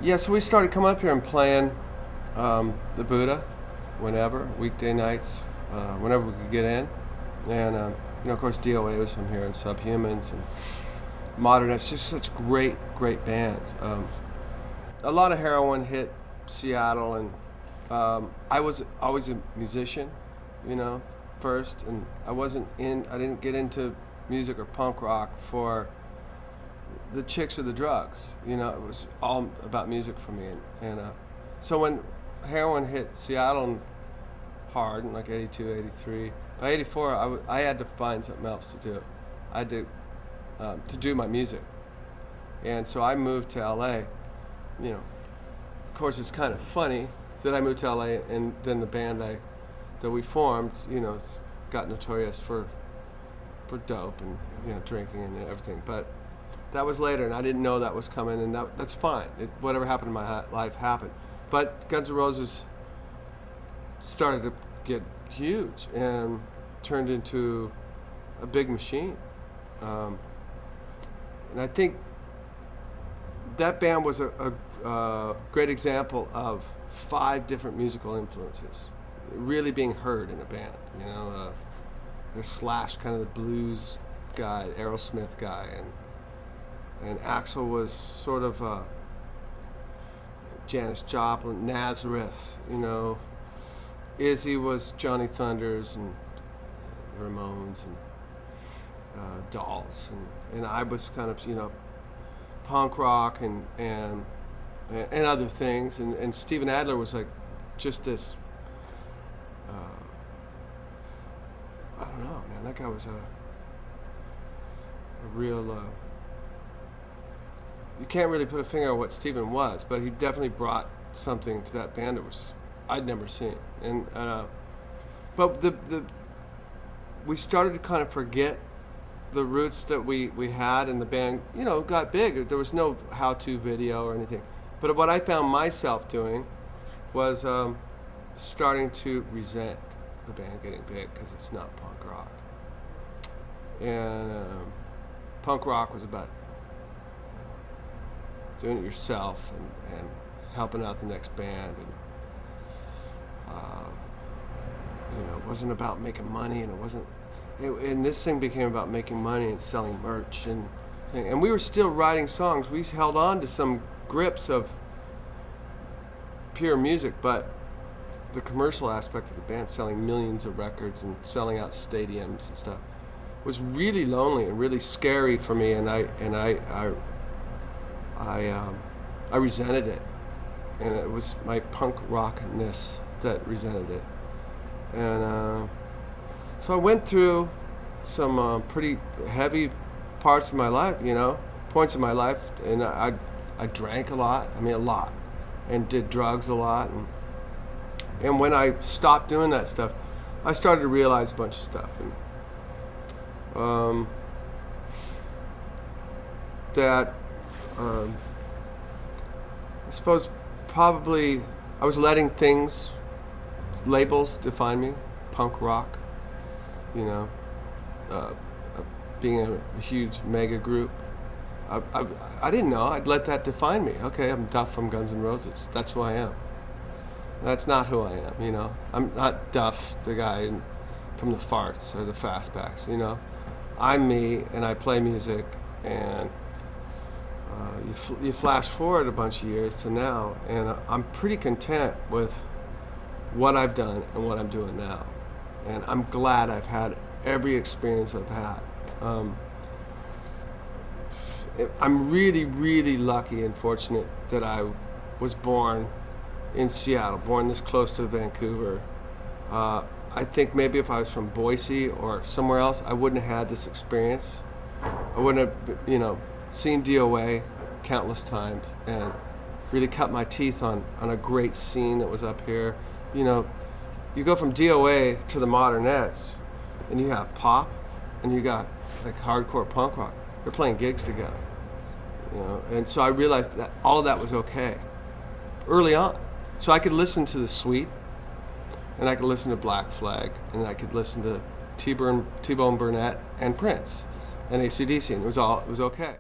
Yeah, so we started coming up here and playing the Buddha whenever, weekday nights, whenever we could get in. And, of course, DOA was from here, and Subhumans, and Modern. It's just such great bands. A lot of heroin hit Seattle, and I was always a musician, first, and I didn't get into music or punk rock for the chicks or the drugs. It was all about music for me. And so when heroin hit Seattle hard in like 82, 83, by 84, I had to find something else to do. I had to do my music. And so I moved to LA. Of course, it's kind of funny that I moved to LA, and then the band that we formed, got notorious for dope and drinking and everything. But that was later, and I didn't know that was coming, and that's fine. Whatever happened in my life happened. But Guns N' Roses started to get huge and turned into a big machine. And I think that band was a great example of 5 different musical influences really being heard in a band. There's Slash, kind of the blues guy, Aerosmith guy, and Axl was sort of Janis Joplin, Nazareth, Izzy was Johnny Thunders and Ramones and Dolls, and I was kind of punk rock and other things, and Steven Adler was like just this I don't know, man, that guy was a real you can't really put a finger on what Steven was, but he definitely brought something to that band that I'd never seen. And but we started to kind of forget the roots that we had, and the band got big. There was no how-to video or anything, but what I found myself doing was starting to resent the band getting big because it's not punk rock. And punk rock was about doing it yourself and helping out the next band, and it wasn't about making money, and and this thing became about making money and selling merch and we were still writing songs. We held on to some grips of pure music, but the commercial aspect of the band, selling millions of records and selling out stadiums and stuff, was really lonely and really scary for me, and I resented it, and it was my punk rockness that resented it. And so I went through some pretty heavy parts of my life, points in my life, and I drank a lot, and did drugs a lot, and when I stopped doing that stuff, I started to realize a bunch of stuff, and that I suppose probably I was letting labels define me, punk rock, being a huge mega group. I didn't know I'd let that define me. Okay, I'm Duff from Guns N' Roses. That's who I am. That's not who I am, I'm not Duff, the guy from the Farts or the Fastbacks, I'm me, and I play music, and you flash forward a bunch of years to now, and I'm pretty content with what I've done and what I'm doing now. And I'm glad I've had every experience I've had. I'm really, really lucky and fortunate that I was born in Seattle, born this close to Vancouver. I think maybe if I was from Boise or somewhere else, I wouldn't have had this experience. I wouldn't have, seen DOA countless times and really cut my teeth on a great scene that was up here. You go from DOA to the Modernettes, and you have pop, and you got like hardcore punk rock. They're playing gigs together, and so I realized that all of that was okay early on. So I could listen to The Sweet, and I could listen to Black Flag, and I could listen to T-Bone Burnett and Prince and AC/DC, and it was okay.